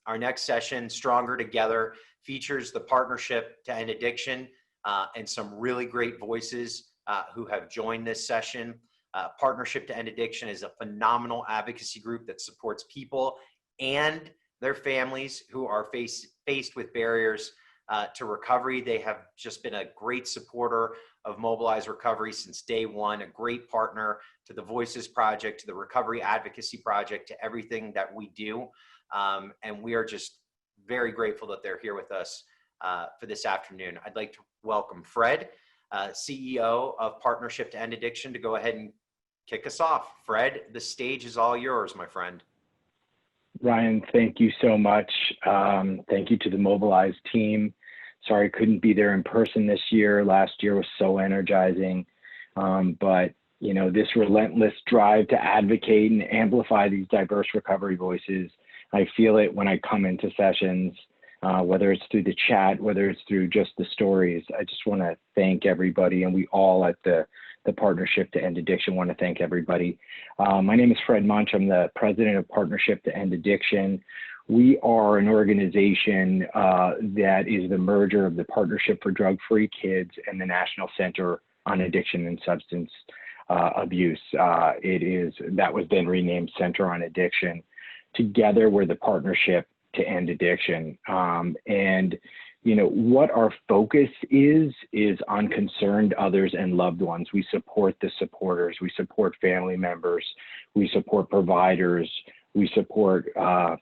Our next session, Stronger Together, features the Partnership to End Addiction and some really great voices who have joined this session. Partnership to End Addiction is a phenomenal advocacy group that supports people and their families who are faced with barriers to recovery. They have just been a great supporter of Mobilize Recovery since day one, a great partner to the Voices Project, to the Recovery Advocacy Project, to everything that we do. And we are just very grateful that they're here with us for this afternoon. I'd like to welcome Fred, CEO of Partnership to End Addiction, to go ahead and kick us off. Fred, the stage is all yours, my friend. Ryan, thank you so much. Thank you to the Mobilize team. Sorry I couldn't be there in person this year. Last year was so energizing. But you know, this relentless drive to advocate and amplify these diverse recovery voices, I feel it when I come into sessions, whether it's through the chat, whether it's through just the stories. I just want to thank everybody, and we all at the Partnership to End Addiction want to thank everybody. My name is Fred Munch. I'm the president of Partnership to End Addiction. We are an organization that is the merger of the Partnership for Drug-Free Kids and the National Center on Addiction and Substance Abuse. That was then renamed Center on Addiction. Together, we're the Partnership to End Addiction. And you know, what our focus is on concerned others and loved ones. We support the supporters, we support family members, we support providers, we support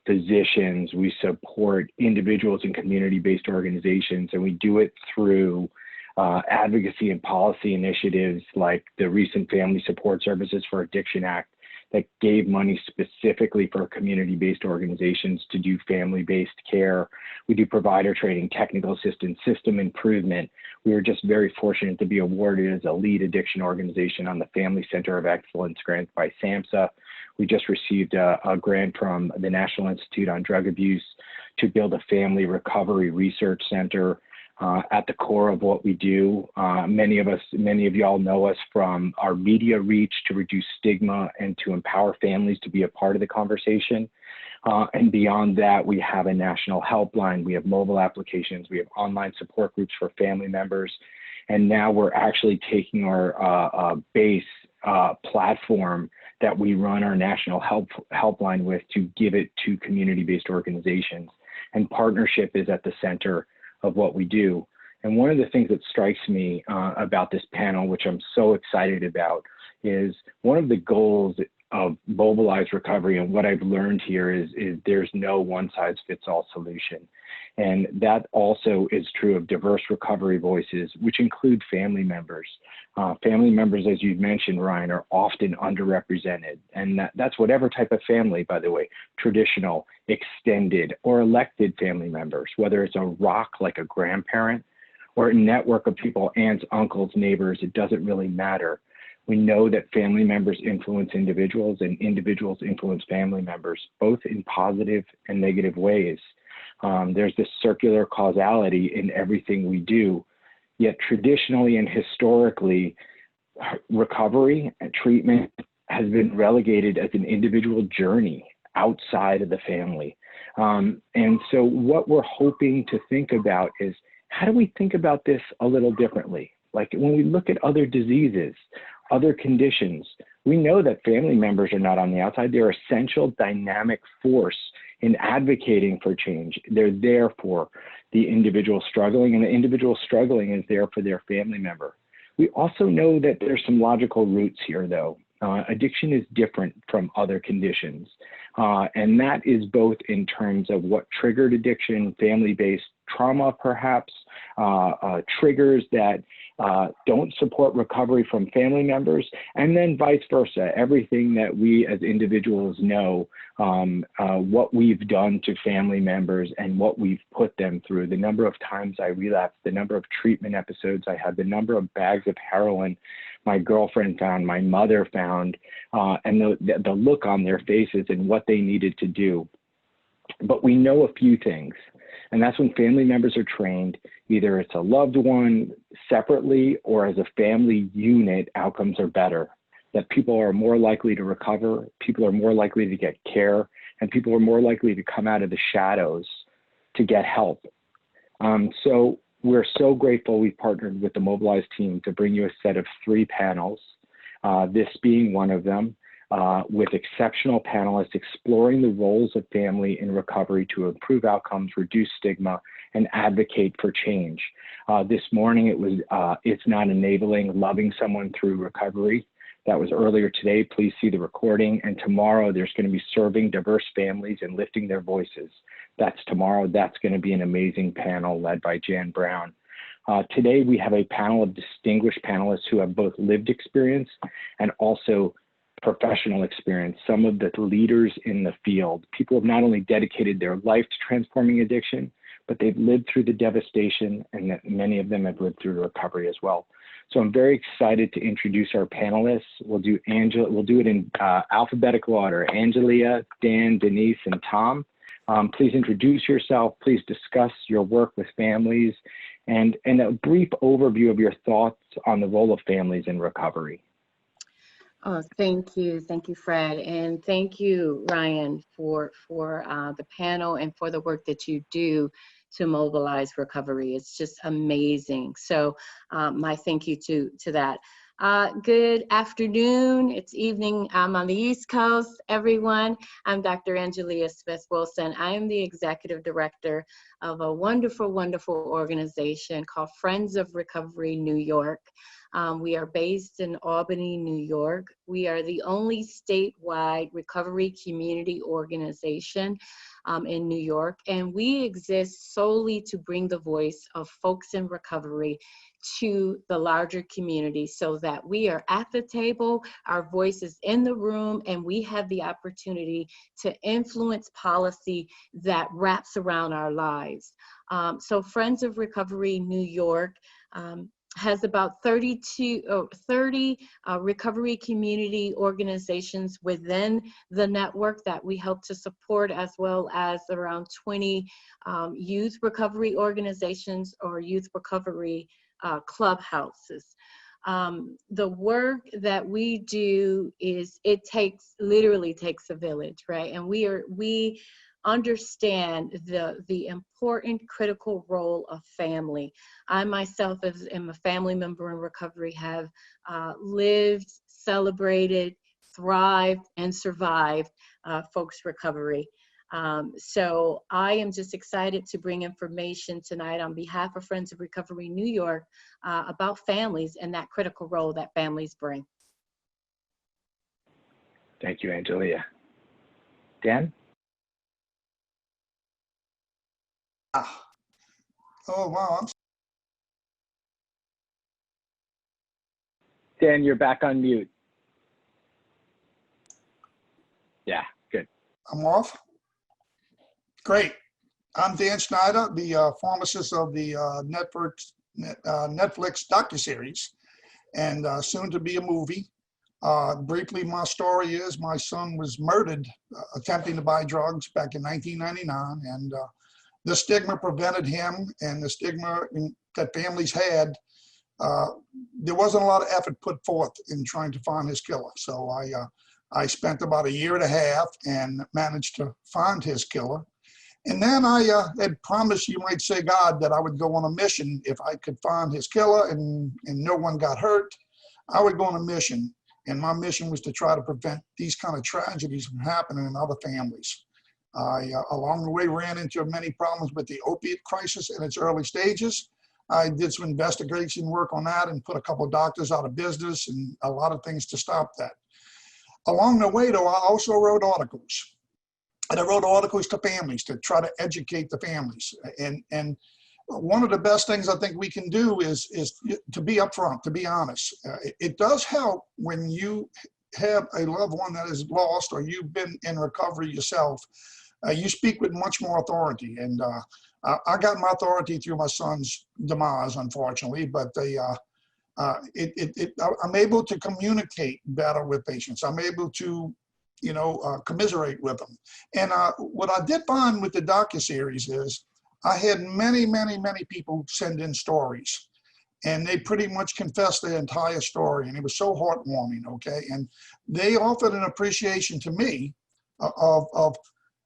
physicians, we support individuals and community-based organizations, and we do it through advocacy and policy initiatives like the recent Family Support Services for Addiction Act that gave money specifically for community-based organizations to do family-based care. We do provider training, technical assistance, system improvement. We were just very fortunate to be awarded as a lead addiction organization on the Family Center of Excellence grant by SAMHSA. We just received a grant from the National Institute on Drug Abuse to build a family recovery research center. At the core of what we do. Many of y'all know us from our media reach to reduce stigma and to empower families to be a part of the conversation. And beyond that, we have a national helpline, we have mobile applications, we have online support groups for family members. And now we're actually taking our base platform that we run our national helpline with to give it to community-based organizations. And partnership is at the center of what we do. And one of the things that strikes me about this panel, which I'm so excited about, is one of the goals of Mobilize Recovery, and what I've learned here is there's no one-size-fits-all solution. And that also is true of diverse recovery voices, which include family members. Family members, as you've mentioned, Ryan, are often underrepresented. And that's whatever type of family, by the way, traditional, extended, or elected family members, whether it's a rock like a grandparent or a network of people, aunts, uncles, neighbors, it doesn't really matter. We know that family members influence individuals and individuals influence family members, both in positive and negative ways. There's this circular causality in everything we do, yet traditionally and historically, recovery and treatment has been relegated as an individual journey outside of the family. And so what we're hoping to think about is, how do we think about this a little differently? Like when we look at other diseases, other conditions, we know that family members are not on the outside. They're essential dynamic force in advocating for change. They're there for the individual struggling, and the individual struggling is there for their family member. We also know that there's some logical roots here, though. Addiction is different from other conditions. And that is both in terms of what triggered addiction, family-based trauma, perhaps, triggers that don't support recovery from family members, and then vice versa. Everything that we as individuals know, what we've done to family members and what we've put them through, the number of times I relapsed, the number of treatment episodes I had, the number of bags of heroin my girlfriend found, my mother found, and the look on their faces and what they needed to do. But we know a few things. And that's when family members are trained, either it's a loved one separately or as a family unit, outcomes are better, that people are more likely to recover, people are more likely to get care, and people are more likely to come out of the shadows to get help. So we're so grateful we partnered with the Mobilize team to bring you a set of 3 panels, this being one of them, with exceptional panelists exploring the roles of family in recovery to improve outcomes, reduce stigma, and advocate for change. This morning it was It's Not Enabling, Loving Someone Through Recovery. That was earlier today. Please see the recording. And tomorrow there's going to be Serving Diverse Families and Lifting Their Voices. That's tomorrow. That's going to be an amazing panel led by Jan Brown. Today we have a panel of distinguished panelists who have both lived experience and also professional experience, some of the leaders in the field. People have not only dedicated their life to transforming addiction, but they've lived through the devastation, and that many of them have lived through recovery as well. So I'm very excited to introduce our panelists. We'll do it in alphabetical order: Angelia, Dan, Denise, and Tom. Please introduce yourself. Please discuss your work with families, and a brief overview of your thoughts on the role of families in recovery. Oh, thank you, Fred, and thank you, Ryan, for the panel and for the work that you do to mobilize recovery. It's just amazing. So my thank you to that. Good afternoon. It's evening. I'm on the East Coast, everyone. I'm Dr. Angelia Smith-Wilson. I am the executive director of a wonderful, wonderful organization called Friends of Recovery New York. We are based in Albany, New York. We are the only statewide recovery community organization in New York, and we exist solely to bring the voice of folks in recovery to the larger community so that we are at the table, our voice is in the room, and we have the opportunity to influence policy that wraps around our lives. So Friends of Recovery New York has about 30 recovery community organizations within the network that we help to support, as well as around 20 youth recovery organizations or youth recovery clubhouses. The work that we do is, literally takes a village, right? And we understand the important critical role of family. I myself am a family member in recovery, have lived, celebrated, thrived, and survived folks' recovery. So I am just excited to bring information tonight on behalf of Friends of Recovery New York about families and that critical role that families bring. Thank you, Angelia. Dan? Oh, wow. Dan, you're back on mute. Yeah, good. I'm off. Great. I'm Dan Schneider, the pharmacist of the Netflix docuseries, and soon to be a movie. Briefly, my story is my son was murdered attempting to buy drugs back in 1999, and the stigma prevented him, and the stigma that families had, there wasn't a lot of effort put forth in trying to find his killer. So I spent about 1.5 years and managed to find his killer. And then I had promised, you might say, God, that I would go on a mission. If I could find his killer and no one got hurt, I would go on a mission. And my mission was to try to prevent these kind of tragedies from happening in other families. I, along the way, ran into many problems with the opiate crisis in its early stages. I did some investigation work on that and put a couple of doctors out of business and a lot of things to stop that. Along the way, though, I also wrote articles. And I wrote articles to families to try to educate the families. And one of the best things I think we can do is to be upfront, to be honest. It does help when you have a loved one that is lost or you've been in recovery yourself. You speak with much more authority. And I got my authority through my son's demise, unfortunately, but I'm able to communicate better with patients. I'm able to commiserate with them. And what I did find with the docuseries is I had many people send in stories, and they pretty much confessed their entire story, and it was so heartwarming, okay? And they offered an appreciation to me of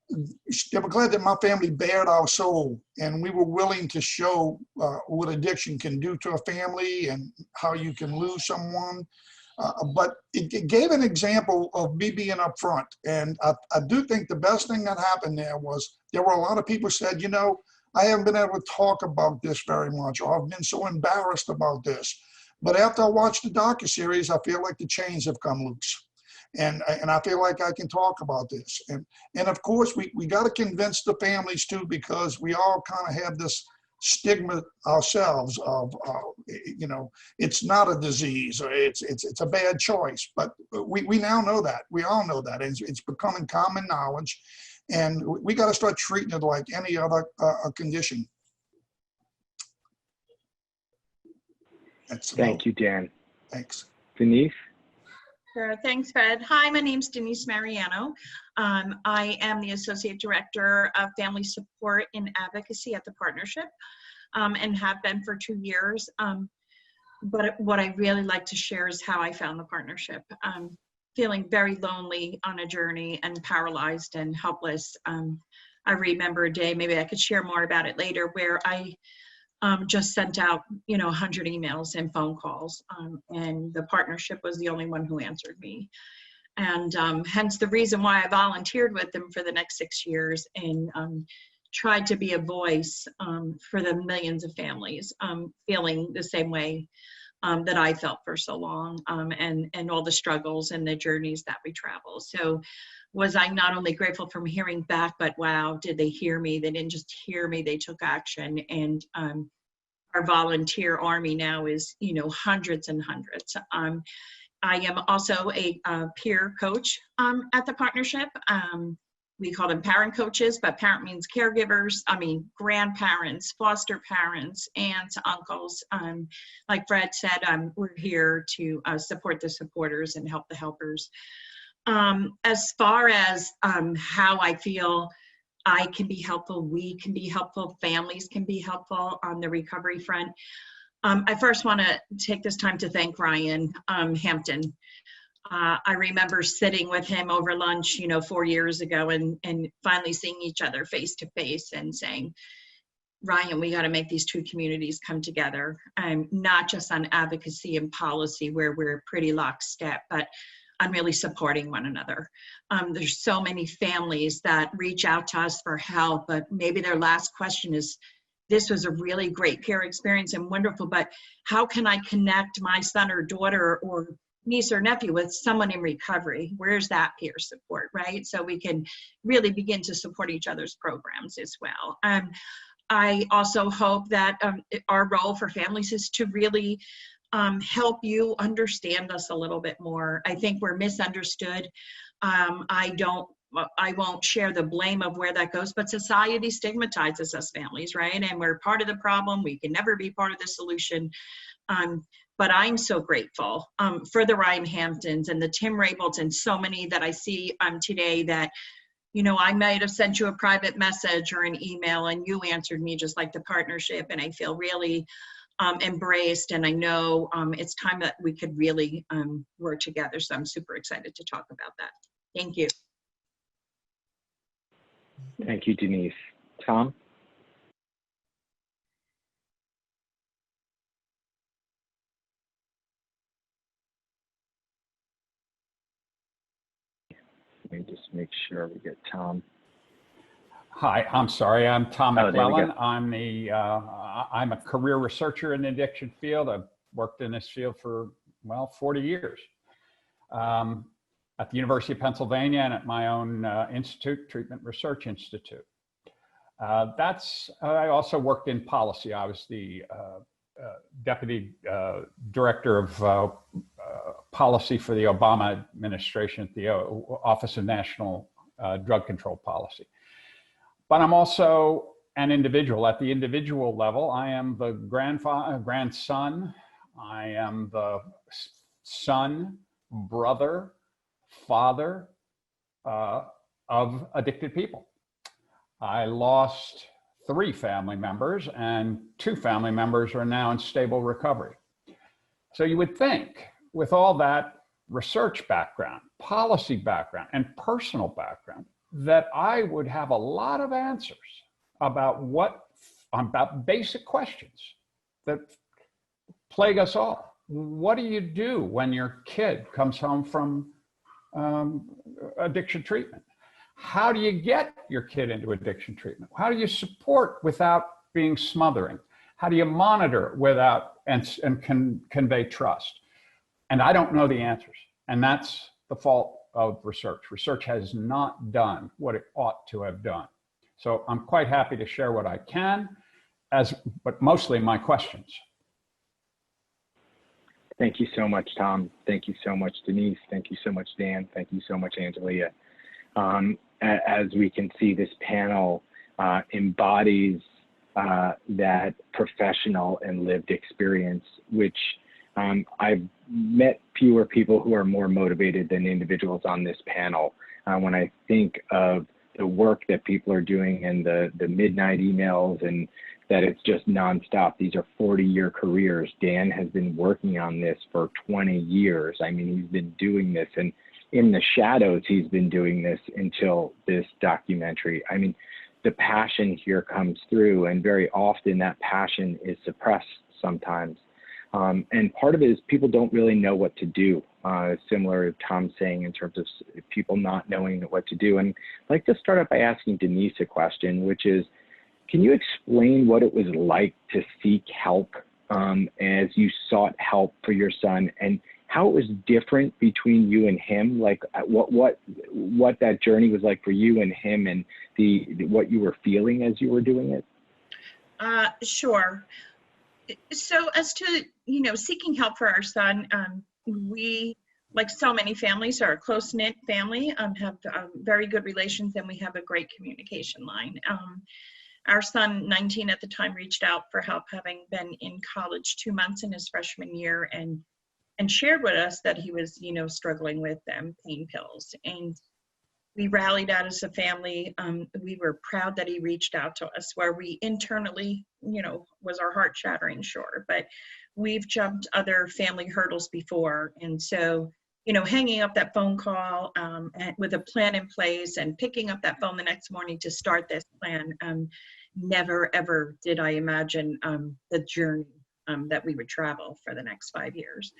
they were glad that my family bared our soul, and we were willing to show what addiction can do to a family and how you can lose someone. But it gave an example of me being upfront. And I do think the best thing that happened there was there were a lot of people said, you know, I haven't been able to talk about this very much, or I've been so embarrassed about this. But after I watched the docuseries, I feel like the chains have come loose. And I feel like I can talk about this. And of course, we got to convince the families too, because we all kind of have this stigma ourselves of, you know, it's not a disease, or it's a bad choice. But we now know that. We all know that. It's becoming common knowledge. And we got to start treating it like any other condition. Thank you, Dan. Thanks. Denise? Sure. Thanks, Fred. Hi, my name's Denise Mariano. I am the Associate Director of Family Support and Advocacy at the Partnership, and have been for 2 years. But what I really like to share is how I found the partnership. Feeling very lonely on a journey and paralyzed and helpless. I remember a day, maybe I could share more about it later, where I just sent out, 100 emails and phone calls, and the partnership was the only one who answered me. And hence the reason why I volunteered with them for the next 6 years and tried to be a voice for the millions of families feeling the same way that I felt for so long, and all the struggles and the journeys that we travel. So was I not only grateful from hearing back, but wow, did they hear me? They didn't just hear me, they took action. And our volunteer army now is, hundreds and hundreds. I am also a peer coach at the partnership. We call them parent coaches, but parent means caregivers. Grandparents, foster parents, aunts, uncles. Like Fred said, we're here to support the supporters and help the helpers. As far as how I feel I can be helpful, we can be helpful, families can be helpful on the recovery front. I first want to take this time to thank Ryan Hampton. I remember sitting with him over lunch, 4 years ago, and finally seeing each other face to face and saying, Ryan, we got to make these two communities come together, not just on advocacy and policy where we're pretty lockstep, but on really supporting one another. There's so many families that reach out to us for help, but maybe their last question is, this was a really great care experience and wonderful, but how can I connect my son or daughter or niece or nephew with someone in recovery? Where's that peer support, right? So we can really begin to support each other's programs as well. I also hope that our role for families is to really help you understand us a little bit more. I think we're misunderstood. I won't share the blame of where that goes, but society stigmatizes us families, right? And we're part of the problem. We can never be part of the solution. But I'm so grateful for the Ryan Hamptons and the Tim Rabolds and so many that I see today that, I might have sent you a private message or an email and you answered me just like the partnership. And I feel really embraced, and I know it's time that we could really work together. So I'm super excited to talk about that. Thank you. Thank you, Denise. Tom? Let me just make sure we get Tom. Hi, I'm sorry. I'm Tom Oh, there we McClellan. go. I'm a career researcher in the addiction field. I've worked in this field for, 40 years. At the University of Pennsylvania and at my own institute, Treatment Research Institute. I also worked in policy. I was the deputy director of policy for the Obama administration at the Office of National Drug Control Policy. But I'm also an individual. At the individual level, I am the grandson, I am the son, brother, father of addicted people. I lost 3 family members, and 2 family members are now in stable recovery. So you would think, with all that research background, policy background, and personal background, that I would have a lot of answers about basic questions that plague us all. What do you do when your kid comes home from addiction treatment? How do you get your kid into addiction treatment? How do you support without being smothering? How do you monitor without and convey trust? And I don't know the answers. And that's the fault of research. Research has not done what it ought to have done. So I'm quite happy to share what I can, but mostly my questions. Thank you so much, Tom. Thank you so much, Denise. Thank you so much, Dan. Thank you so much, Angelia. As we can see, this panel embodies that professional and lived experience, which I've met fewer people who are more motivated than individuals on this panel. When I think of the work that people are doing and the midnight emails, and that it's just nonstop. These are 40-year careers. Dan has been working on this for 20 years. I mean, he's been doing this, and in the shadows, he's been doing this until this documentary. I mean, the passion here comes through, and very often that passion is suppressed sometimes. And part of it is people don't really know what to do, similar to Tom saying in terms of people not knowing what to do. And I'd like to start out by asking Denise a question, which is, can you explain what it was like to seek help as you sought help for your son, and how it was different between you and him? Like what that journey was like for you and him, and what you were feeling as you were doing it? Sure. So as to, seeking help for our son, we, like so many families, are a close-knit family, have very good relations, and we have a great communication line. Our son, 19 at the time, reached out for help, having been in college 2 months in his freshman year, and shared with us that he was, struggling with pain pills. And we rallied out as a family. We were proud that he reached out to us, where we internally, was our heart shattering, sure, but we've jumped other family hurdles before. And so, hanging up that phone call with a plan in place and picking up that phone the next morning to start this plan, never, ever did I imagine the journey that we would travel for the next 5 years.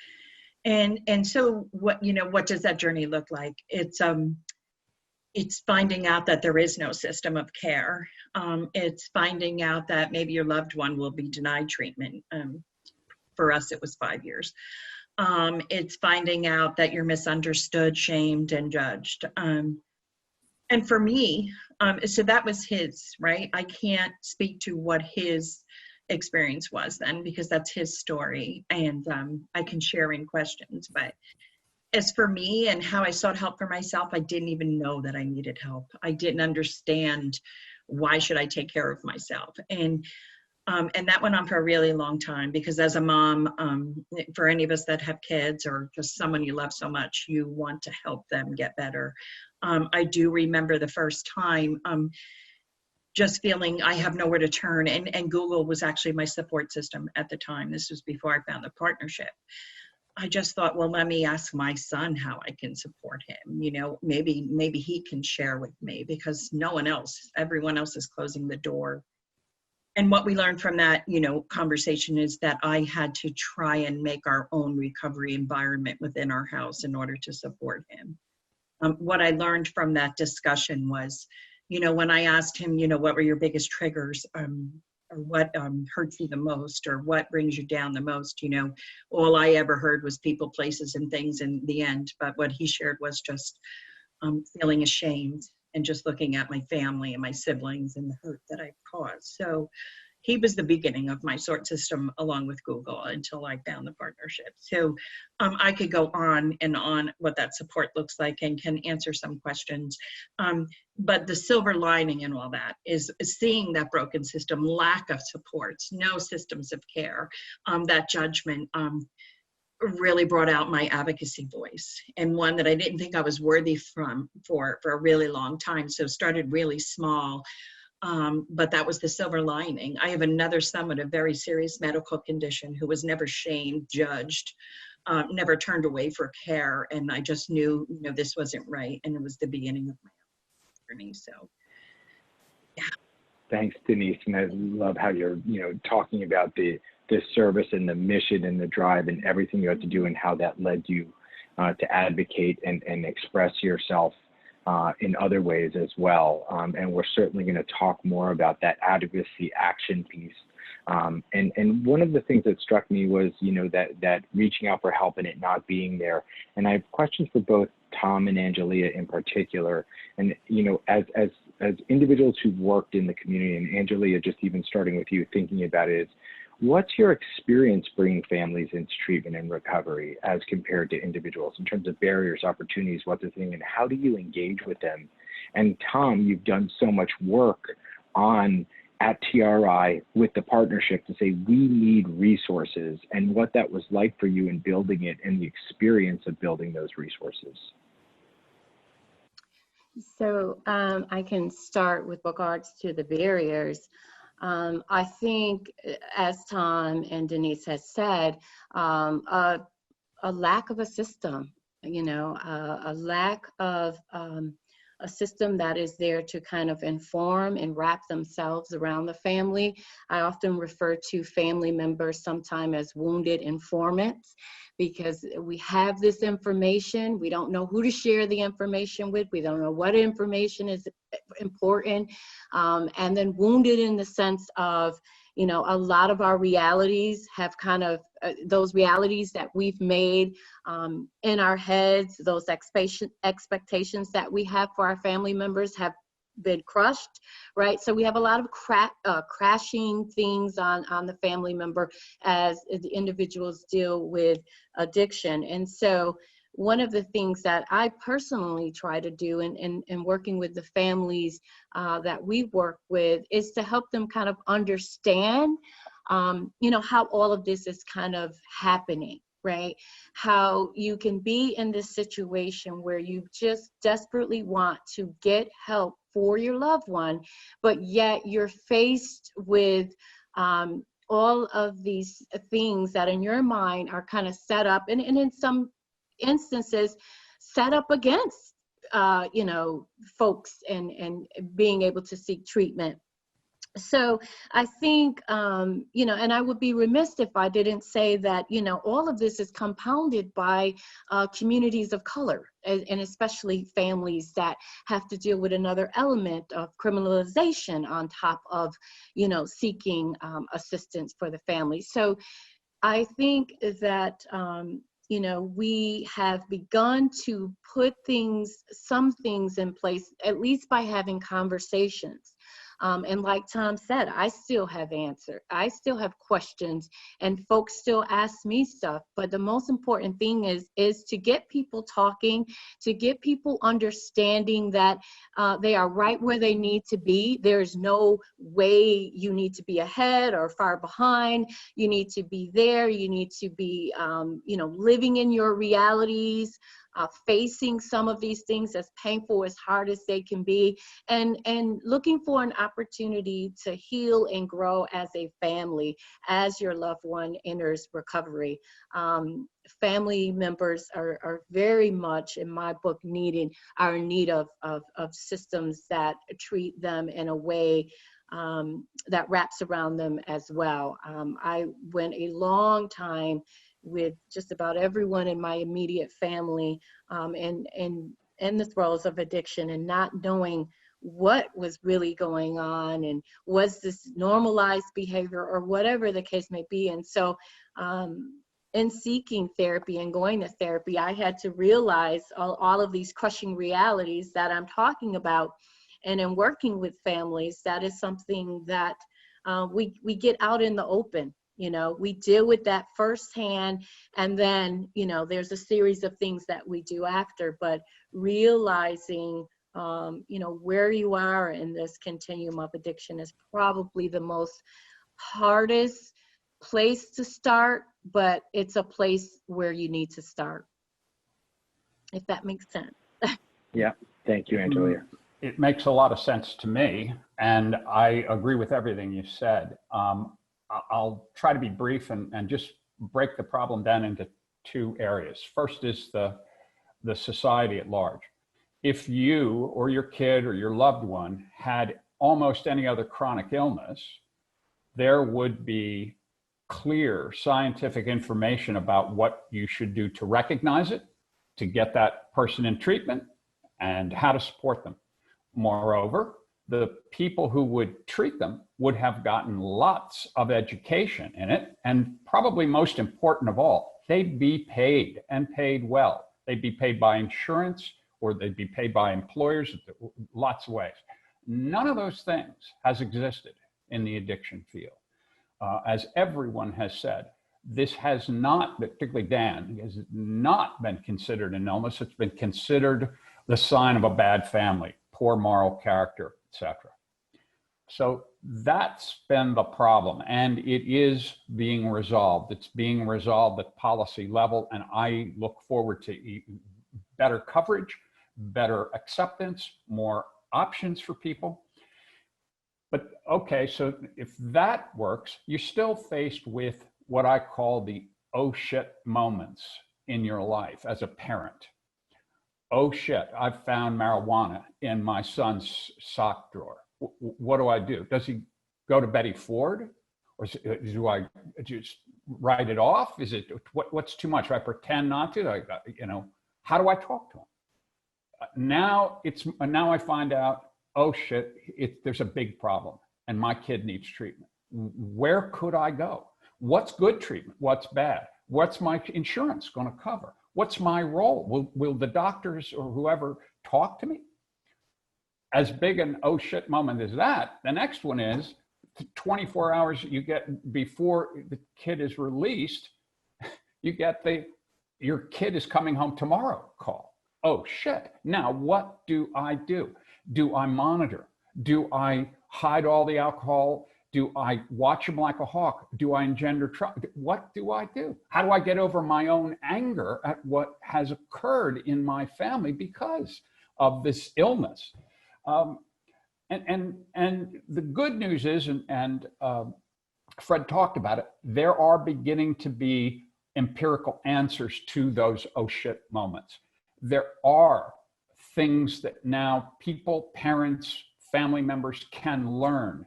And so what does that journey look like? It's finding out that there is no system of care. It's finding out that maybe your loved one will be denied treatment. For us, it was 5 years. It's finding out that you're misunderstood, shamed, and judged. And for me, so that was his, right? I can't speak to what his experience was then, because that's his story, and I can share in questions. But as for me and how I sought help for myself, I didn't even know that I needed help. I didn't understand why should I take care of myself. And that went on for a really long time, because as a mom, for any of us that have kids or just someone you love so much, you want to help them get better. I do remember the first time just feeling I have nowhere to turn, and Google was actually my support system at the time. This was before I found the partnership. I just thought, well, let me ask my son how I can support him. Maybe he can share with me, because everyone else is closing the door. And what we learned from that, conversation is that I had to try and make our own recovery environment within our house in order to support him. What I learned from that discussion was, when I asked him, what were your biggest triggers, or what hurts you the most, or what brings you down the most, all I ever heard was people, places, and things in the end. But what he shared was just feeling ashamed, and just looking at my family and my siblings and the hurt that I've caused. So he was the beginning of my support system, along with Google, until I found the partnership. So I could go on and on what that support looks like, and can answer some questions. But the silver lining in all that is seeing that broken system, lack of supports, no systems of care, that judgment, really brought out my advocacy voice, and one that I didn't think I was worthy for a really long time. So started really small, but that was the silver lining. I have another son with a very serious medical condition who was never shamed, judged, never turned away for care, and I just knew, this wasn't right, and it was the beginning of my journey. So Thanks, Denise. And I love how you're, talking about the service and the mission and the drive and everything you had to do and how that led you to advocate and express yourself in other ways as well. And we're certainly going to talk more about that advocacy action piece. And one of the things that struck me was, that reaching out for help and it not being there. And I have questions for both Tom and Angelia in particular. And, as individuals who've worked in the community, and Angelia, just even starting with you, thinking about it, is what's your experience bringing families into treatment and recovery as compared to individuals in terms of barriers, opportunities, what they're thinking, and how do you engage with them? And Tom, you've done so much work at TRI with the partnership to say we need resources and what that was like for you in building it and the experience of building those resources. So I can start with regards to the barriers. I think, as Tom and Denise has said, a lack of a system, a lack of a system that is there to kind of inform and wrap themselves around the family. I often refer to family members sometimes as wounded informants, because we have this information, we don't know who to share the information with, we don't know what information is important, and then wounded in the sense of, a lot of our realities have kind of, those realities that we've made in our heads, those expectations that we have for our family members have been crushed, right? So we have a lot of crashing things on the family member as the individuals deal with addiction. And so one of the things that I personally try to do in working with the families that we work with is to help them kind of understand, how all of this is kind of happening, right? How you can be in this situation where you just desperately want to get help for your loved one, but yet you're faced with all of these things that in your mind are kind of set up, and in some instances set up against folks and being able to seek treatment. So I think and I would be remiss if I didn't say that all of this is compounded by communities of color, and especially families that have to deal with another element of criminalization on top of seeking assistance for the family. So I think that we have begun to put some things in place, at least by having conversations. And like Tom said, I still have answers. I still have questions, and folks still ask me stuff. But the most important thing is to get people talking, to get people understanding that they are right where they need to be. There's no way you need to be ahead or far behind. You need to be there. You need to be, living in your realities. Facing some of these things as painful, as hard as they can be, and looking for an opportunity to heal and grow as a family as your loved one enters recovery. Family members are very much, in my book, are in need of systems that treat them in a way that wraps around them as well. I went a long time with just about everyone in my immediate family and in the throes of addiction, and not knowing what was really going on, and was this normalized behavior or whatever the case may be. And so in seeking therapy and going to therapy, I had to realize all of these crushing realities that I'm talking about. And in working with families, that is something that we get out in the open. We deal with that firsthand, and then, there's a series of things that we do after, but realizing, where you are in this continuum of addiction is probably the most hardest place to start, but it's a place where you need to start, if that makes sense. Yeah, thank you, Angelia. It makes a lot of sense to me, and I agree with everything you said. I'll try to be brief and just break the problem down into two areas. First is the society at large. if you or your kid or your loved one had almost any other chronic illness, there would be clear scientific information about what you should do to recognize it, to get that person in treatment, and how to support them. Moreover, the people who would treat them would have gotten lots of education in it, and probably most important of all, they'd be paid, and paid well. They'd be paid by insurance, or they'd be paid by employers, lots of ways. None of those things has existed in the addiction field. As everyone has said, this has not, particularly Dan, has not been considered an illness. It's been considered the sign of a bad family, poor moral character, etc. So that's been the problem, and it is being resolved. It's being resolved at policy level, and I look forward to better coverage, better acceptance, more options for people. But okay, so if that works, you're still faced with what I call the oh shit moments in your life as a parent. Oh shit, I've found marijuana in my son's sock drawer. What do I do? Does he go to Betty Ford? Or do I just write it off? Is it, what's too much? Do I pretend not to? How do I talk to him? Now I find out, oh shit, there's a big problem and my kid needs treatment. Where could I go? What's good treatment? What's bad? What's my insurance going to cover? What's my role? Will the doctors or whoever talk to me? As big an oh shit moment as that, the next one is 24 hours you get before the kid is released, you get your kid is coming home tomorrow call. Oh shit, now what do I do? Do I monitor? Do I hide all the alcohol? Do I watch him like a hawk? Do I engender trouble? What do I do? How do I get over my own anger at what has occurred in my family because of this illness? And the good news is, and Fred talked about it, there are beginning to be empirical answers to those oh shit moments. There are things that now people, parents, family members can learn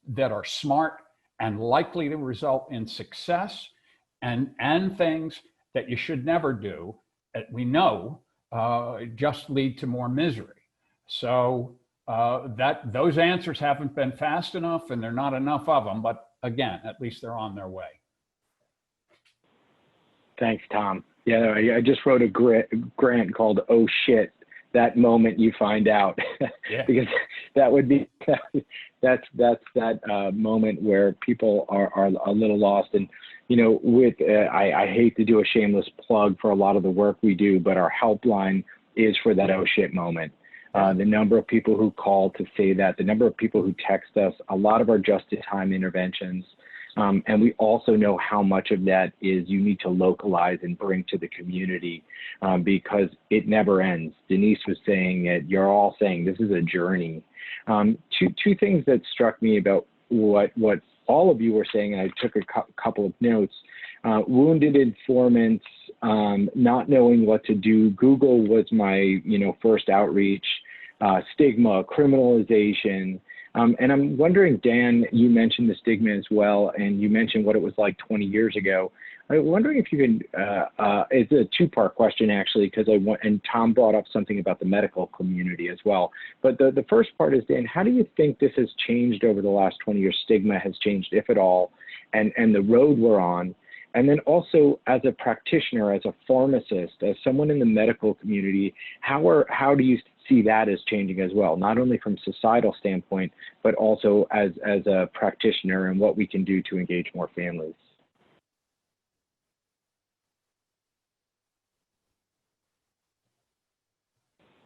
that are smart and likely to result in success, and things that you should never do, that we know just lead to more misery. So those answers haven't been fast enough, and there are not enough of them, but again, at least they're on their way. Thanks, Tom. Yeah, I just wrote a grant called "Oh Shit," that moment you find out, yeah. Because that would be that's that moment where people are a little lost. And I hate to do a shameless plug for a lot of the work we do, but our helpline is for that oh shit moment. The number of people who call to say that, the number of people who text us, a lot of our just-in-time interventions. And we also know how much of that is you need to localize and bring to the community because it never ends. Denise was saying it, you're all saying this is a journey. Two things that struck me about what all of you were saying, and I took a couple of notes. Wounded informants, not knowing what to do. Google was my first outreach. Stigma, criminalization. And I'm wondering, Dan, you mentioned the stigma as well, and you mentioned what it was like 20 years ago. I'm wondering if you can, it's a two-part question actually, because and Tom brought up something about the medical community as well. But the first part is, Dan, how do you think this has changed over the last 20 years? Stigma has changed, if at all, and the road we're on. And then also as a practitioner, as a pharmacist, as someone in the medical community, how do you see that as changing as well, not only from societal standpoint, but also as a practitioner and what we can do to engage more families?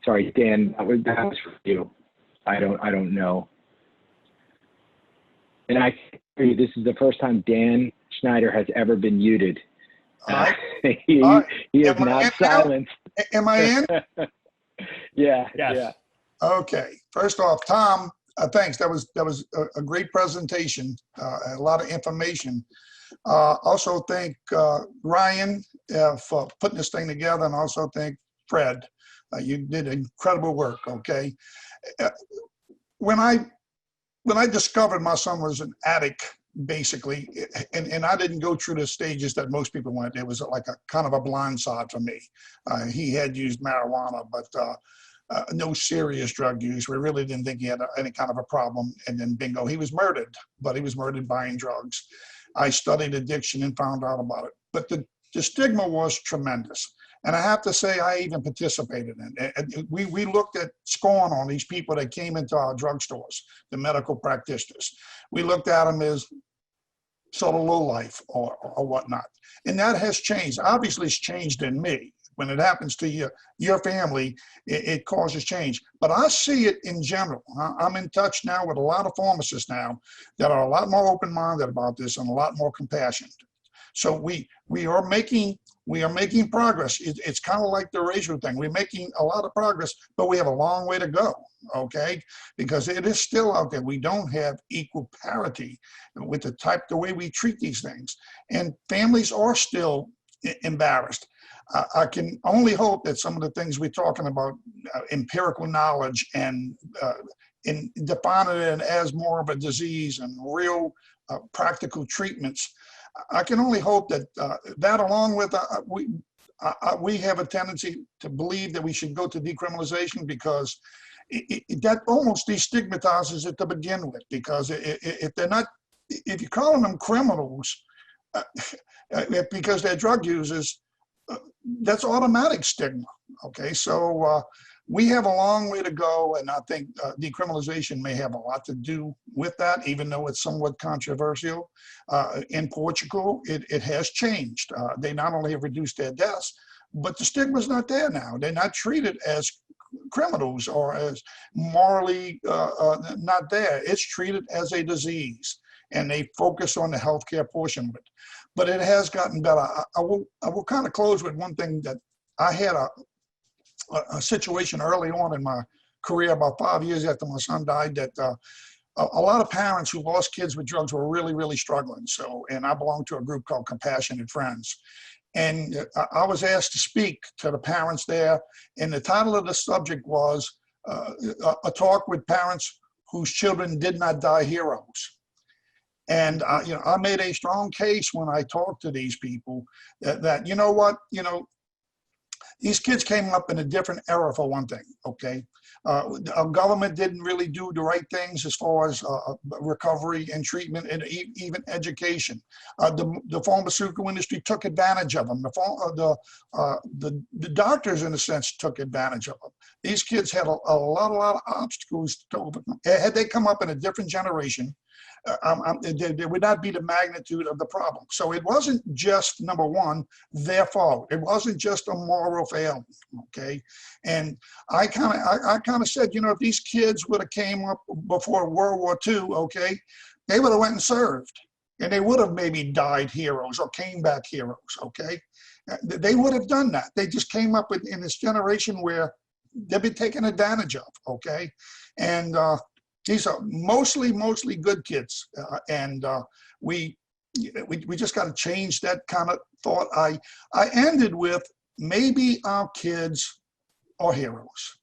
Sorry, Dan, that was for you. I don't know. And I agree, this is the first time Dan Schneider has ever been muted. He is not silenced. Am I in? Yeah. Yes. Yeah. Okay. First off, Tom, thanks. That was a great presentation. A lot of information. Also thank Ryan for putting this thing together, and also thank Fred. You did incredible work, okay? When I discovered my son was an addict, basically, and I didn't go through the stages that most people went, it was like a kind of a blind side for me. He had used marijuana, but no serious drug use. We really didn't think he had any kind of a problem. And then bingo, he was murdered, but he was murdered buying drugs. I studied addiction and found out about it. But the stigma was tremendous. And I have to say, I even participated in it. And we looked at scorn on these people that came into our drugstores, the medical practitioners. We looked at them as sort of low life or whatnot. And that has changed. Obviously, it's changed in me. When it happens to your family, it causes change. But I see it in general. I'm in touch now with a lot of pharmacists now that are a lot more open-minded about this and a lot more compassionate. So we are making progress. It's kind of like the racial thing. We're making a lot of progress, but we have a long way to go, okay? Because it is still out there. We don't have equal parity with the way we treat these things. And families are still embarrassed. I can only hope that some of the things we're talking about, empirical knowledge and in defining it as more of a disease and real practical treatments, I can only hope that that along with we have a tendency to believe that we should go to decriminalization because that almost destigmatizes it to begin with. Because if they're not, if you're calling them criminals because they're drug users, that's automatic stigma. Okay, so we have a long way to go, and I think decriminalization may have a lot to do with that, even though it's somewhat controversial. In Portugal, it has changed. They not only have reduced their deaths, but the stigma's not there now. They're not treated as criminals or as morally not there. It's treated as a disease, and they focus on the healthcare portion of it. But it has gotten better. I will kind of close with one thing that I had a situation early on in my career, about 5 years after my son died, that a lot of parents who lost kids with drugs were really, really struggling. So, and I belong to a group called Compassionate Friends. And I was asked to speak to the parents there. And the title of the subject was a talk with parents whose children did not die heroes. And I made a strong case when I talked to these people that you know what, these kids came up in a different era for one thing, okay? Our government didn't really do the right things as far as recovery and treatment and even education. The pharmaceutical industry took advantage of them. The doctors, in a sense, took advantage of them. These kids had a lot of obstacles to overcome. Had they come up in a different generation, there would not be the magnitude of the problem. So it wasn't just, number one, their fault. It wasn't just a moral failing, okay? And I kind of said, if these kids would have came up before World War II, okay, they would have went and served. And they would have maybe died heroes or came back heroes, okay? They would have done that. They just came up in this generation where they've been taken advantage of, okay? And these are mostly good kids, and we just got to change that kind of thought. I ended with maybe our kids are heroes.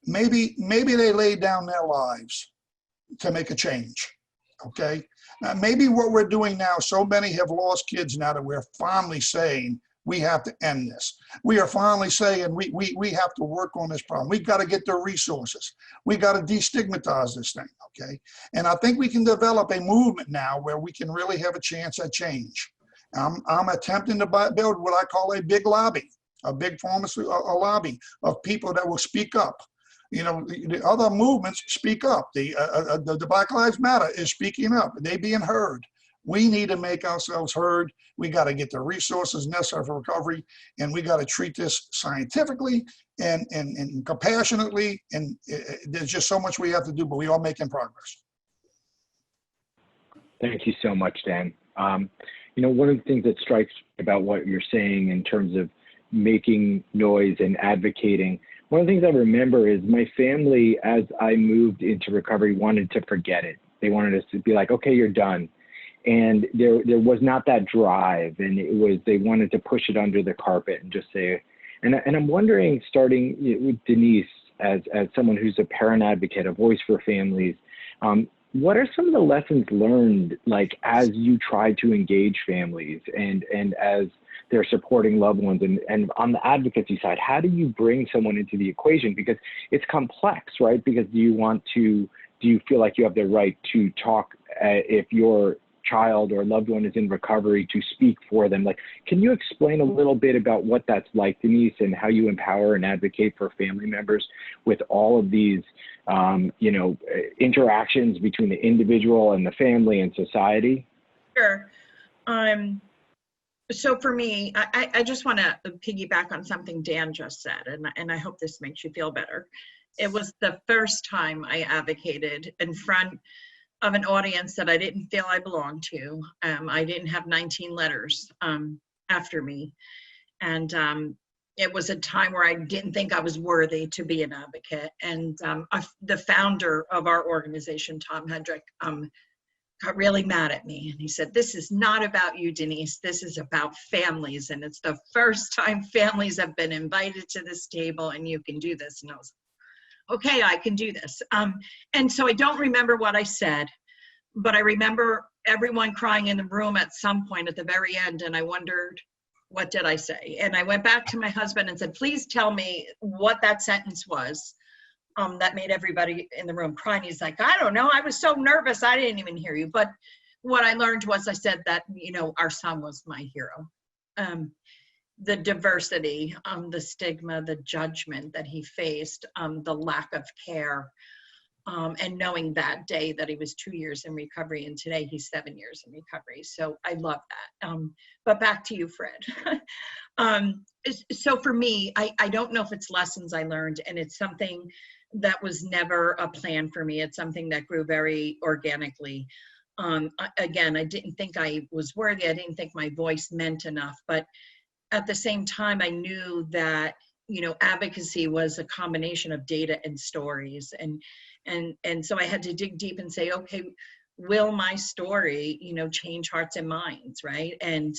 Maybe they laid down their lives to make a change. Okay, now maybe what we're doing now, so many have lost kids now that we're finally saying we have to end this. We are finally saying we have to work on this problem. We've got to get the resources. We got to destigmatize this thing, okay? And I think we can develop a movement now where we can really have a chance at change. I'm attempting to build what I call a big lobby, a big pharmaceutical lobby of people that will speak up. The other movements speak up. The Black Lives Matter is speaking up. They being heard. We need to make ourselves heard. We got to get the resources necessary for recovery, and we got to treat this scientifically and compassionately. And there's just so much we have to do, but we are making progress. Thank you so much, Dan. One of the things that strikes about what you're saying in terms of making noise and advocating, one of the things I remember is my family, as I moved into recovery, wanted to forget it. They wanted us to be like, okay, you're done. And there was not that drive, and they wanted to push it under the carpet and just say, And I'm wondering, starting with Denise, as someone who's a parent advocate, a voice for families, what are some of the lessons learned, like as you try to engage families and as they're supporting loved ones, and on the advocacy side, how do you bring someone into the equation? Because it's complex, right? Because do you feel like you have the right to talk if your child or loved one is in recovery, to speak for them? Like, can you explain a little bit about what that's like, Denise, and how you empower and advocate for family members with all of these, interactions between the individual and the family and society? Sure. So for me, I just want to piggyback on something Dan just said, and I hope this makes you feel better. It was the first time I advocated in front of an audience that I didn't feel I belonged to. I didn't have 19 letters after me. And it was a time where I didn't think I was worthy to be an advocate. And the founder of our organization, Tom Hendrick, got really mad at me. And he said, "This is not about you, Denise. This is about families. And it's the first time families have been invited to this table, and you can do this." And I was like, okay, I can do this. And so I don't remember what I said, but I remember everyone crying in the room at some point at the very end. And I wondered, what did I say? And I went back to my husband and said, please tell me what that sentence was that made everybody in the room cry. And he's like, I don't know. I was so nervous. I didn't even hear you. But what I learned was, I said that, our son was my hero. The diversity, the stigma, the judgment that he faced, the lack of care, and knowing that day that he was 2 years in recovery, and today he's 7 years in recovery. So I love that. But back to you, Fred. So for me, I don't know if it's lessons I learned, and it's something that was never a plan for me. It's something that grew very organically. Again, I didn't think I was worthy. I didn't think my voice meant enough. But at the same time, I knew that, advocacy was a combination of data and stories. And so I had to dig deep and say, okay, will my story, change hearts and minds, right? And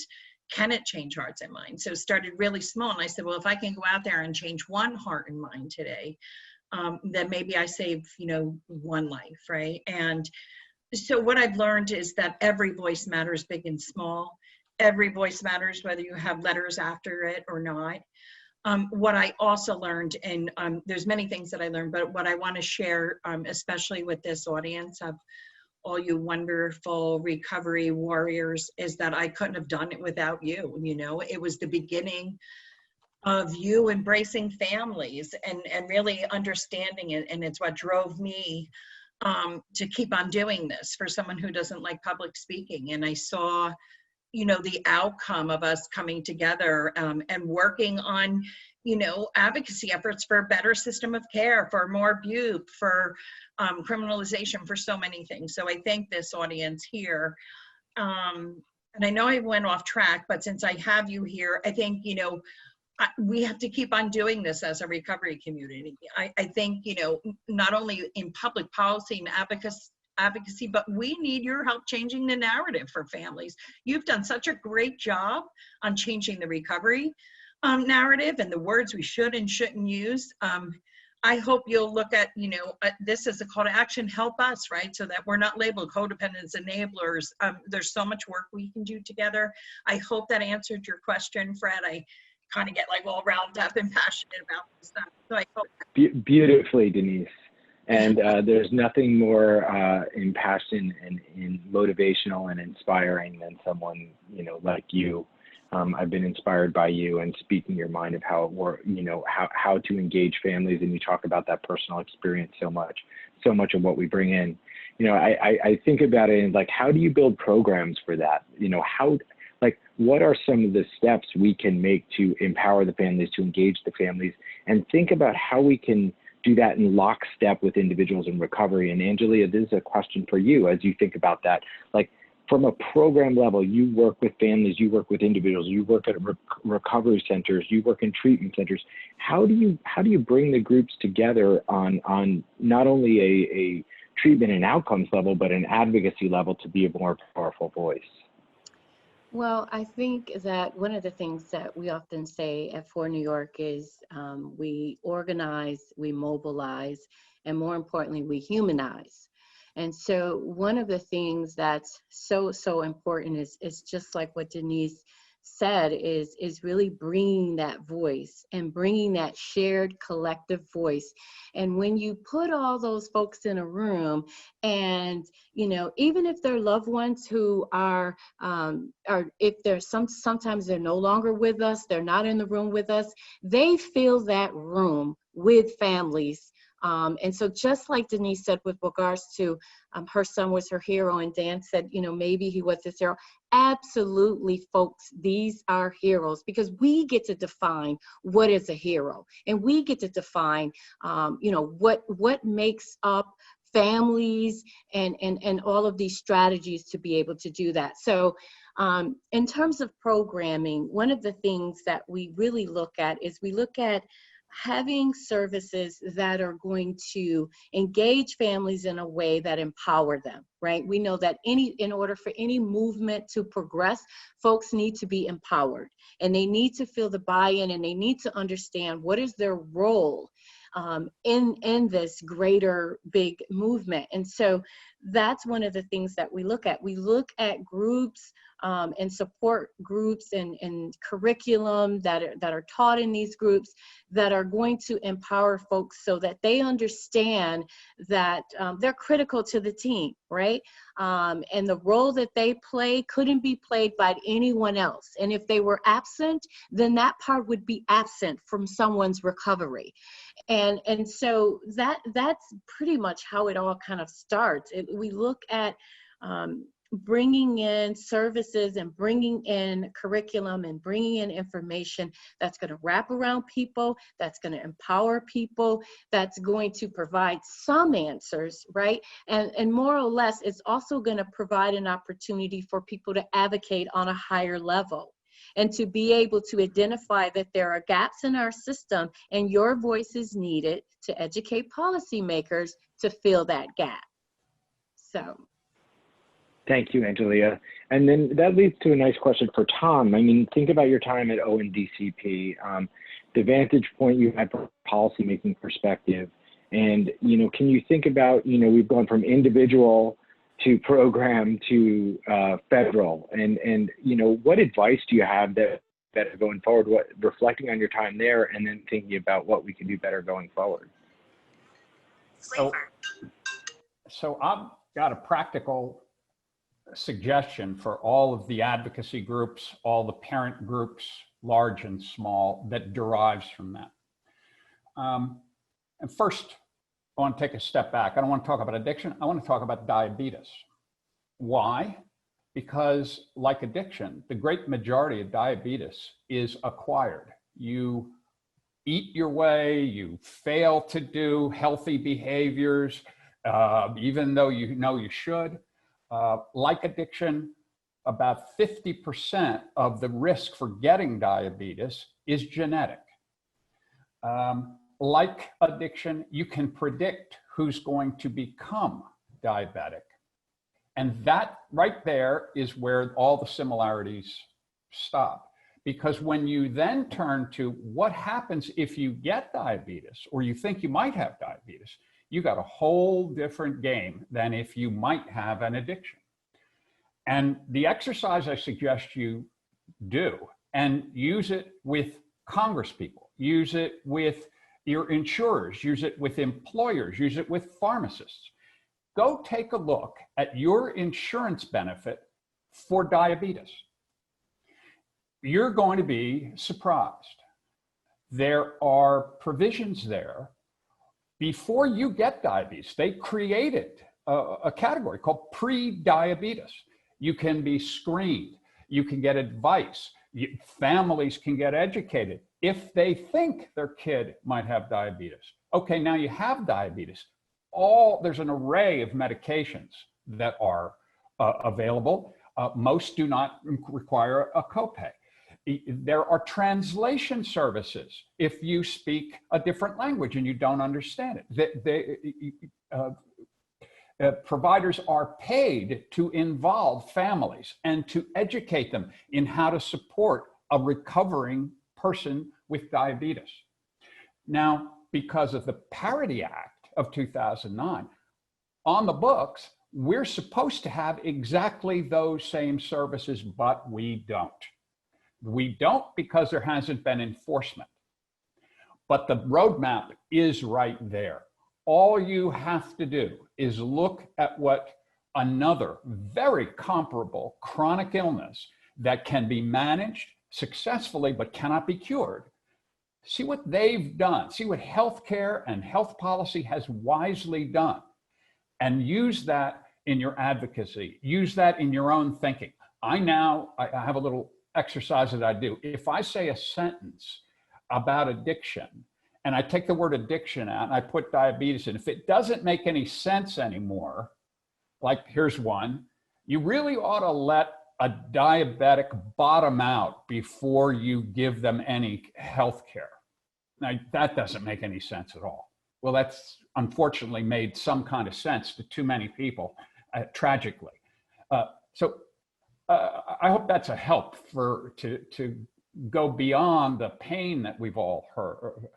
can it change hearts and minds? So it started really small. And I said, well, if I can go out there and change one heart and mind today, then maybe I save, one life, right? And so what I've learned is that every voice matters, big and small. Every voice matters, whether you have letters after it or not. What I also learned, and there's many things that I learned, but what I want to share, especially with this audience of all you wonderful recovery warriors, is that I couldn't have done it without you. It was the beginning of you embracing families and really understanding it. And it's what drove me to keep on doing this for someone who doesn't like public speaking. And I saw, the outcome of us coming together and working on, advocacy efforts for a better system of care, for more abuse, for criminalization, for so many things. So I thank this audience here. And I know I went off track, but since I have you here, I think, we have to keep on doing this as a recovery community. I think, not only in public policy and advocacy, but we need your help changing the narrative for families. You've done such a great job on changing the recovery narrative and the words we should and shouldn't use. I hope you'll look at, this as a call to action, help us, right? So that we're not labeled codependents, enablers. There's so much work we can do together. I hope that answered your question, Fred. I kind of get like all riled up and passionate about this stuff. So I hope. Beautifully, Denise. And there's nothing more impassioned and motivational and inspiring than someone, like you. I've been inspired by you and speaking your mind of how it works, how to engage families. And you talk about that personal experience so much of what we bring in. I think about it and like, how do you build programs for that? What are some of the steps we can make to empower the families, to engage the families, and think about how we can do that in lockstep with individuals in recovery? And Angelia, this is a question for you as you think about that. Like, from a program level, you work with families, you work with individuals, you work at recovery centers, you work in treatment centers. How do you bring the groups together on not only a treatment and outcomes level, but an advocacy level to be a more powerful voice? Well, I think that one of the things that we often say at For New York is we organize, we mobilize, and more importantly, we humanize. And so one of the things that's so important is just like what Denise said, is really bringing that voice and bringing that shared collective voice. And when you put all those folks in a room, and even if they're loved ones who are if they're sometimes they're no longer with us, they're not in the room with us, they fill that room with families. And so just like Denise said with regards to her son was her hero, and Dan said, maybe he was his hero. Absolutely, folks, these are heroes, because we get to define what is a hero, and we get to define, what makes up families and all of these strategies to be able to do that. So in terms of programming, one of the things that we really look at is we look at having services that are going to engage families in a way that empower them, right? We know that in order for any movement to progress, folks need to be empowered, and they need to feel the buy-in, and they need to understand what is their role in this greater big movement. And so that's one of the things that we look at. We look at groups and support groups and curriculum that are taught in these groups that are going to empower folks so that they understand that they're critical to the team, right? And the role that they play couldn't be played by anyone else. And if they were absent, then that part would be absent from someone's recovery. And so that's pretty much how it all kind of starts. We look at bringing in services and bringing in curriculum and bringing in information that's going to wrap around people, that's going to empower people, that's going to provide some answers, right? And more or less, it's also going to provide an opportunity for people to advocate on a higher level, and to be able to identify that there are gaps in our system, and your voice is needed to educate policymakers to fill that gap. So. Thank you, Angelia. And then that leads to a nice question for Tom. I mean, think about your time at ONDCP, the vantage point you had from a policymaking perspective. And, can you think about, we've gone from individual to program to federal, and what advice do you have that going forward, reflecting on your time there, and then thinking about what we can do better going forward? So I've got a practical suggestion for all of the advocacy groups, all the parent groups, large and small, that derives from that. And first, I want to take a step back. I don't want to talk about addiction. I want to talk about diabetes. Why? Because like addiction, the great majority of diabetes is acquired. You eat your way, you fail to do healthy behaviors, even though you know you should. Like addiction, about 50% of the risk for getting diabetes is genetic. Like addiction, you can predict who's going to become diabetic. And that right there is where all the similarities stop. Because when you then turn to what happens if you get diabetes, or you think you might have diabetes, you got a whole different game than if you might have an addiction. And the exercise I suggest you do, and use it with congresspeople, use it with your insurers, use it with employers, use it with pharmacists. Go take a look at your insurance benefit for diabetes. You're going to be surprised. There are provisions there. Before you get diabetes, they created a category called pre-diabetes. You can be screened. You can get advice. Families can get educated if they think their kid might have diabetes. Okay, now you have diabetes. There's an array of medications that are available. Most do not require a copay. There are translation services if you speak a different language and you don't understand it. providers are paid to involve families and to educate them in how to support a recovering person with diabetes. Now, because of the Parity Act of 2009, on the books, we're supposed to have exactly those same services, but we don't. We don't because there hasn't been enforcement. But the roadmap is right there. All you have to do is look at what another very comparable chronic illness that can be managed successfully but cannot be cured. See what they've done. See what healthcare and health policy has wisely done, and use that in your advocacy. Use that in your own thinking. I have a little exercise that I do. If I say a sentence about addiction, and I take the word addiction out and I put diabetes in, if it doesn't make any sense anymore, like here's one, you really ought to let a diabetic bottom out before you give them any health care. Now, that doesn't make any sense at all. Well, that's unfortunately made some kind of sense to too many people, tragically. So I hope that's a help to go beyond the pain that we've all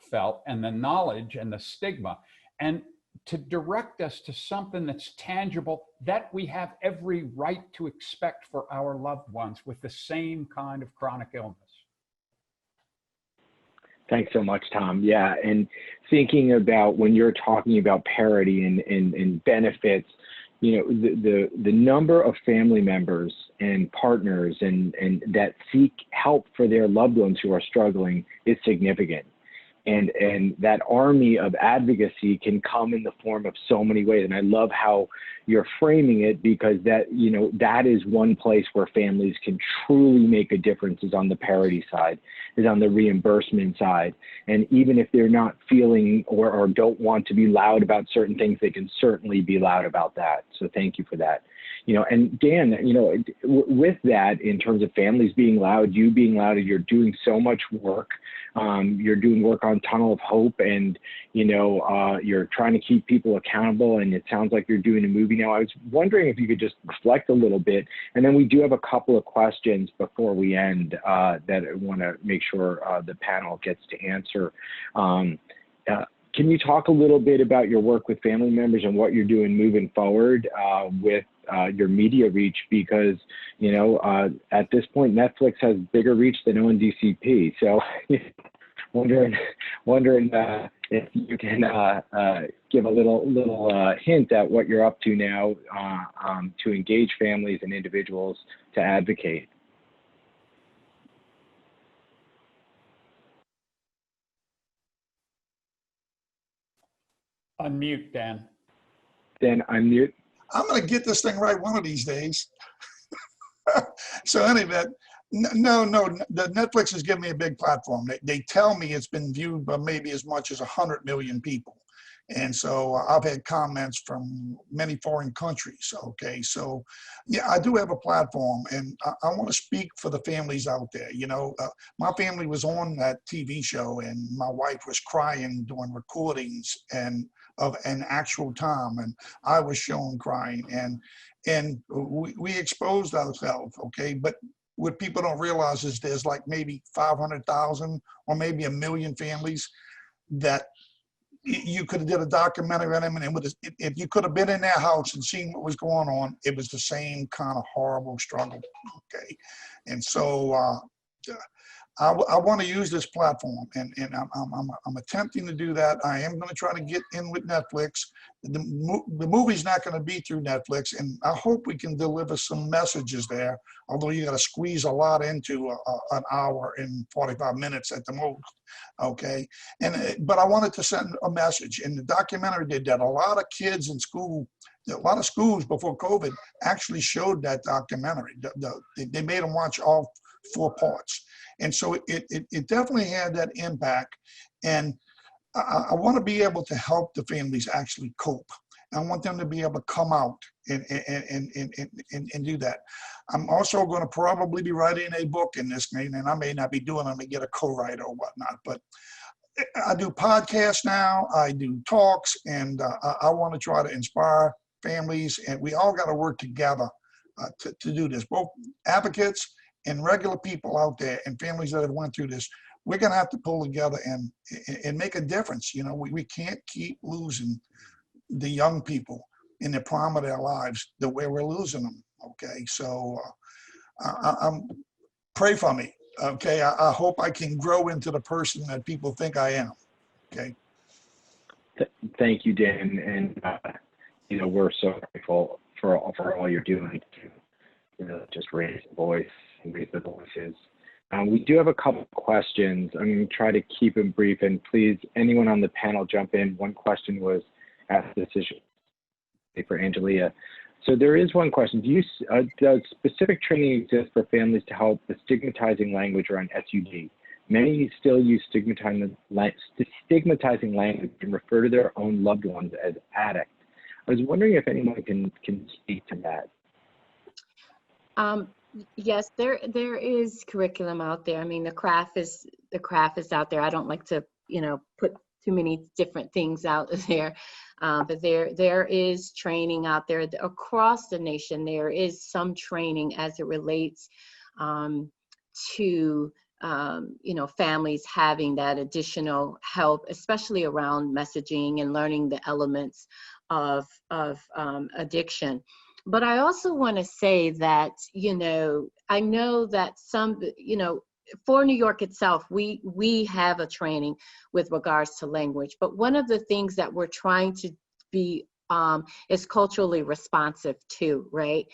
felt and the knowledge and the stigma, and to direct us to something that's tangible that we have every right to expect for our loved ones with the same kind of chronic illness. Thanks so much, Tom. Yeah, and thinking about when you're talking about parity and benefits, you know, the number of family members and partners and that seek help for their loved ones who are struggling is significant. And that army of advocacy can come in the form of so many ways. And I love how you're framing it, because that, you know, that is one place where families can truly make a difference, is on the parity side, is on the reimbursement side. And even if they're not feeling or don't want to be loud about certain things, they can certainly be loud about that. So thank you for that. You know, and Dan, you know, with that, in terms of families being loud, you being loud, you're doing so much work. You're doing work on Tunnel of Hope, and, you know, you're trying to keep people accountable, and it sounds like you're doing a movie now. I was wondering if you could just reflect a little bit, and then we do have a couple of questions before we end that I want to make sure the panel gets to answer. Can you talk a little bit about your work with family members and what you're doing moving forward with your media reach? Because, you know, at this point, Netflix has bigger reach than ONDCP. So wondering if you can give a little hint at what you're up to now to engage families and individuals to advocate. Unmute, Dan. Dan, unmute. I'm going to get this thing right one of these days. So anyway, no, the Netflix has given me a big platform. They tell me it's been viewed by maybe as much as 100 million people. And so I've had comments from many foreign countries. Okay, so yeah, I do have a platform, and I want to speak for the families out there. You know, my family was on that TV show, and my wife was crying doing recordings and of an actual time, and I was shown crying, and we exposed ourselves. Okay, but what people don't realize is there's like maybe 500,000 or maybe 1 million families that you could have did a documentary on them, and if you could have been in their house and seen what was going on, it was the same kind of horrible struggle. Okay, and so I want to use this platform, and I'm attempting to do that. I am going to try to get in with Netflix. The movie's not going to be through Netflix, and I hope we can deliver some messages there, although you got to squeeze a lot into an hour and 45 minutes at the most. Okay, but I wanted to send a message, and the documentary did that. A lot of kids in school, a lot of schools before COVID actually showed that documentary. They made them watch all 4 parts. And so it definitely had that impact. And I want to be able to help the families actually cope. I want them to be able to come out and do that. I'm also going to probably be writing a book in this vein, and I may not be doing it, I may get a co-writer or whatnot, but I do podcasts now, I do talks, and I want to try to inspire families, and we all got to work together to do this. Both advocates and regular people out there and families that have went through this, we're going to have to pull together and make a difference. You know, we can't keep losing the young people in the prime of their lives the way we're losing them. Okay, so pray for me. Okay, I hope I can grow into the person that people think I am. Okay. Thank you, Dan, and you know, we're so grateful for all you're doing to, you know, just raise the voice and raise the voices. We do have a couple of questions. I'm going to try to keep them brief, and please, anyone on the panel jump in. One question was asked this issue for Angelia. So there is one question. Does specific training exist for families to help the stigmatizing language around SUD? Many still use stigmatizing language and refer to their own loved ones as addicts. I was wondering if anyone can speak to that. Yes, there is curriculum out there. I mean, the craft is out there. I don't like to, you know, put too many different things out there, but there is training out there across the nation. There is some training as it relates to you know, families having that additional help, especially around messaging and learning the elements of addiction. But I also want to say that, you know, I know that some, you know, for New York itself, we have a training with regards to language. But one of the things that we're trying to be is culturally responsive to, right?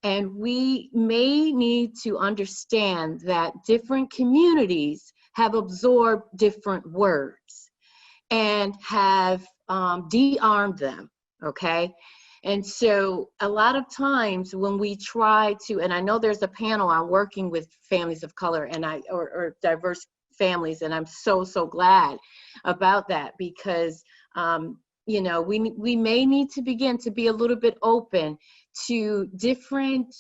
And we may need to understand that different communities have absorbed different words and have de-armed them, okay? And so a lot of times when we try to, and I know there's a panel on working with families of color and or diverse families, and I'm so glad about that, because you know, we may need to begin to be a little bit open to different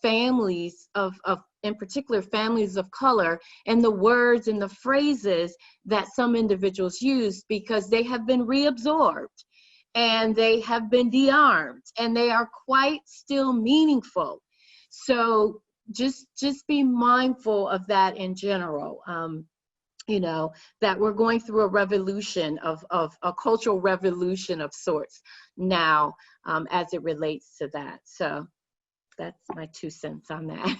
families of in particular families of color, and the words and the phrases that some individuals use, because they have been reabsorbed and they have been de-armed, and they are quite still meaningful. So just be mindful of that in general. You know, that we're going through a revolution of a cultural revolution of sorts now, as it relates to that. So that's my 2 cents on that.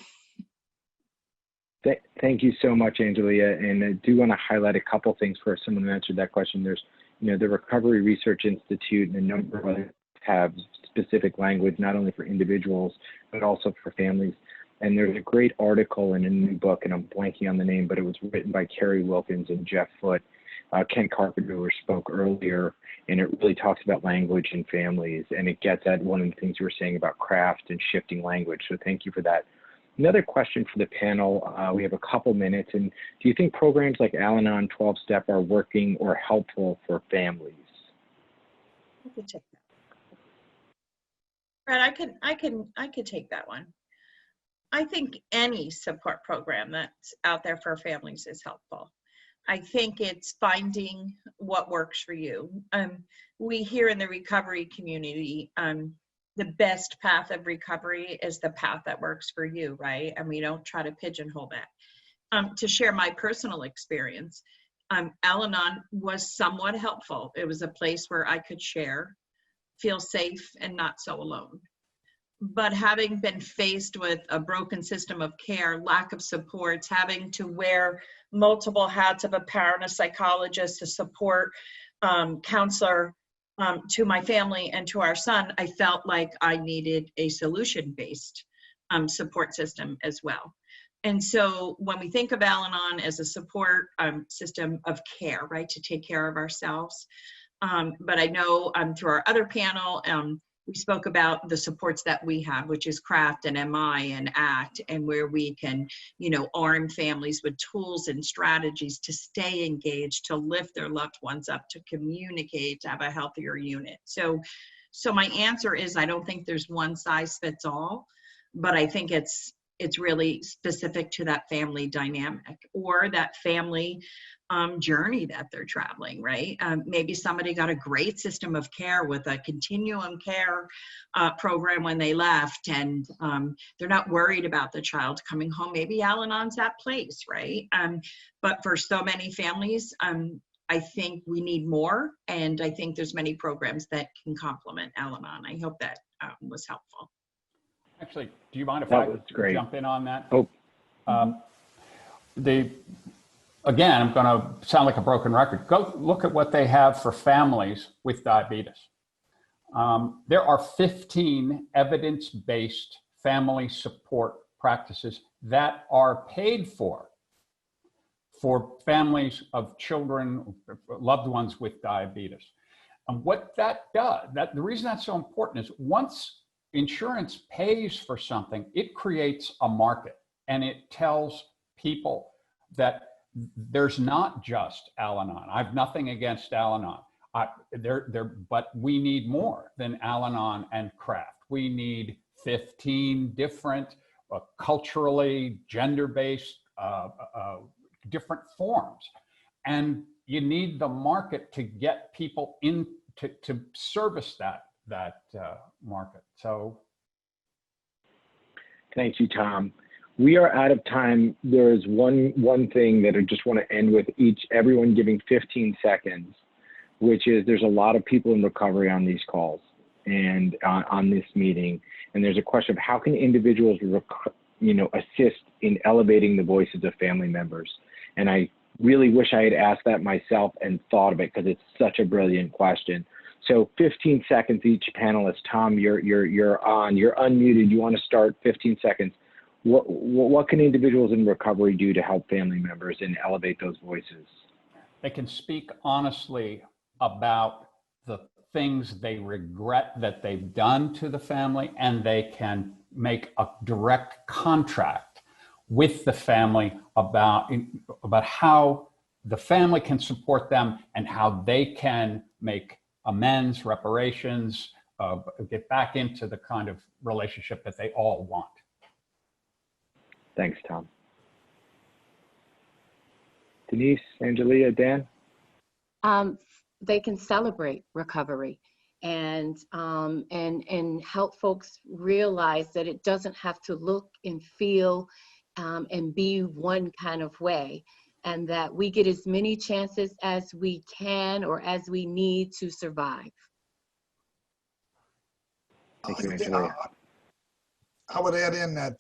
Thank you so much, Angelia. And I do want to highlight a couple things for someone who answered that question. There's, you know, the Recovery Research Institute and a number of others have specific language, not only for individuals, but also for families. And there's a great article in a new book, and I'm blanking on the name, but it was written by Carrie Wilkins and Jeff Foote, Ken Carpenter, who spoke earlier, and it really talks about language and families, and it gets at one of the things you were saying about craft and shifting language. So thank you for that. Another question for the panel, we have a couple minutes, and do you think programs like Al-Anon 12-Step are working or helpful for families? I could take that. Right, I could take that one. I think any support program that's out there for families is helpful. I think it's finding what works for you. We here in the recovery community, the best path of recovery is the path that works for you, right? And we don't try to pigeonhole that. To share my personal experience, Al-Anon was somewhat helpful. It was a place where I could share, feel safe, and not so alone. But having been faced with a broken system of care, lack of supports, having to wear multiple hats of a parent, a psychologist, a support counselor to my family and to our son, I felt like I needed a solution-based support system as well. And so when we think of Al-Anon as a support system of care, right, to take care of ourselves, but I know through our other panel, we spoke about the supports that we have, which is CRAFT and MI and ACT, and where we can, you know, arm families with tools and strategies to stay engaged, to lift their loved ones up, to communicate, to have a healthier unit. So my answer is I don't think there's one size fits all, but I think it's it's really specific to that family dynamic or that family journey that they're traveling, right? Maybe somebody got a great system of care with a continuum care program when they left, and they're not worried about the child coming home. Maybe Al-Anon's that place, right? But for so many families, I think we need more, and I think there's many programs that can complement Al-Anon. I hope that was helpful. Actually, do you mind if That I was great. jump in on that? Oh, Again, I'm going to sound like a broken record. Go look at what they have for families with diabetes. There are 15 evidence-based family support practices that are paid for families of children, loved ones with diabetes. And what that does, the reason that's so important is once insurance pays for something, it creates a market, and it tells people that there's not just Al-Anon. I have nothing against Al-Anon. But we need more than Al-Anon and craft. We need 15 different culturally, gender-based, different forms. And you need the market to get people in to service that market. So. thank you, Tom. We are out of time. There is one thing that I just want to end with everyone giving 15 seconds, which is there's a lot of people in recovery on these calls and on this meeting. And there's a question of how can individuals, assist in elevating the voices of family members? And I really wish I had asked that myself and thought of it because it's such a brilliant question. So 15 seconds each panelist. Tom, you're on. You're unmuted. You want to start 15 seconds. What can individuals in recovery do to help family members and elevate those voices? They can speak honestly about the things they regret that they've done to the family, and they can make a direct contract with the family about how the family can support them and how they can make amends, reparations, get back into the kind of relationship that they all want. Thanks, Tom. Denise, Angelia, Dan? They can celebrate recovery and help folks realize that it doesn't have to look and feel and be one kind of way, and that we get as many chances as we can or as we need to survive. Thank you, Angelia. I would add in that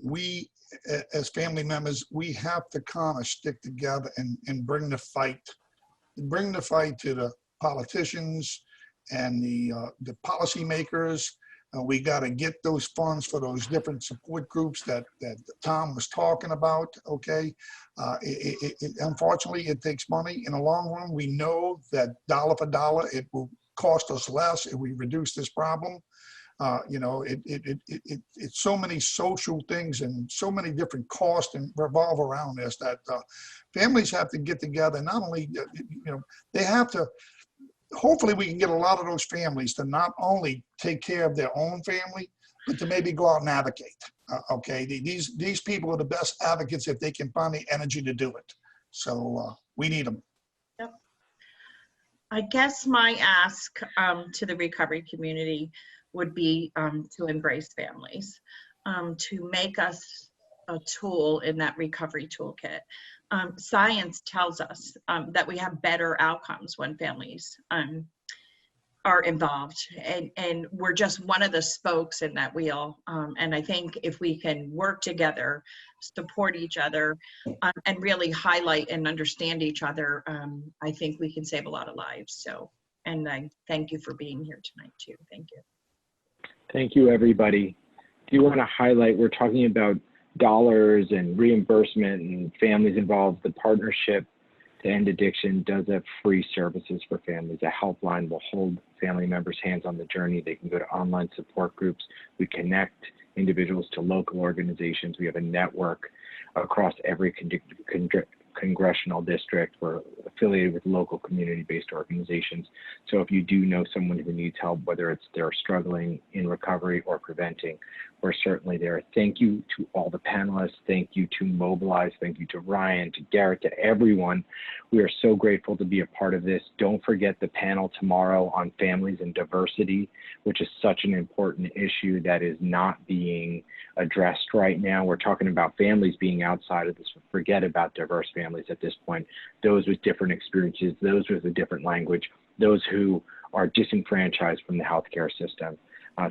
we as family members, we have to kind of stick together and bring the fight to the politicians and the policymakers. We got to get those funds for those different support groups that Tom was talking about. Okay, unfortunately, it takes money. In the long run, we know that dollar for dollar, it will cost us less if we reduce this problem. It's so many social things and so many different costs and revolve around this that families have to get together. Not only, they have to, hopefully we can get a lot of those families to not only take care of their own family, but to maybe go out and advocate. Okay, these people are the best advocates if they can find the energy to do it. So we need them. Yep. I guess my ask to the recovery community would be to embrace families, to make us a tool in that recovery toolkit. Science tells us that we have better outcomes when families are involved, and we're just one of the spokes in that wheel. And I think if we can work together, support each other, and really highlight and understand each other, I think we can save a lot of lives. So, and I thank you for being here tonight too. Thank you. Thank you, everybody. Do you want to highlight, we're talking about dollars and reimbursement and families involved. The Partnership to End Addiction does have free services for families. A helpline will hold family members' hands on the journey. They can go to online support groups. We connect individuals to local organizations. We have a network across every congressional district where affiliated with local community-based organizations. So if you do know someone who needs help, whether it's they're struggling in recovery or preventing, we're certainly there. Thank you to all the panelists. Thank you to Mobilize. Thank you to Ryan, to Garrett, to everyone. We are so grateful to be a part of this. Don't forget the panel tomorrow on families and diversity, which is such an important issue that is not being addressed right now. We're talking about families being outside of this. Forget about diverse families at this point. Those with different experiences, those with a different language, those who are disenfranchised from the healthcare system.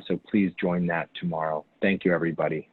So please join that tomorrow. Thank you, everybody.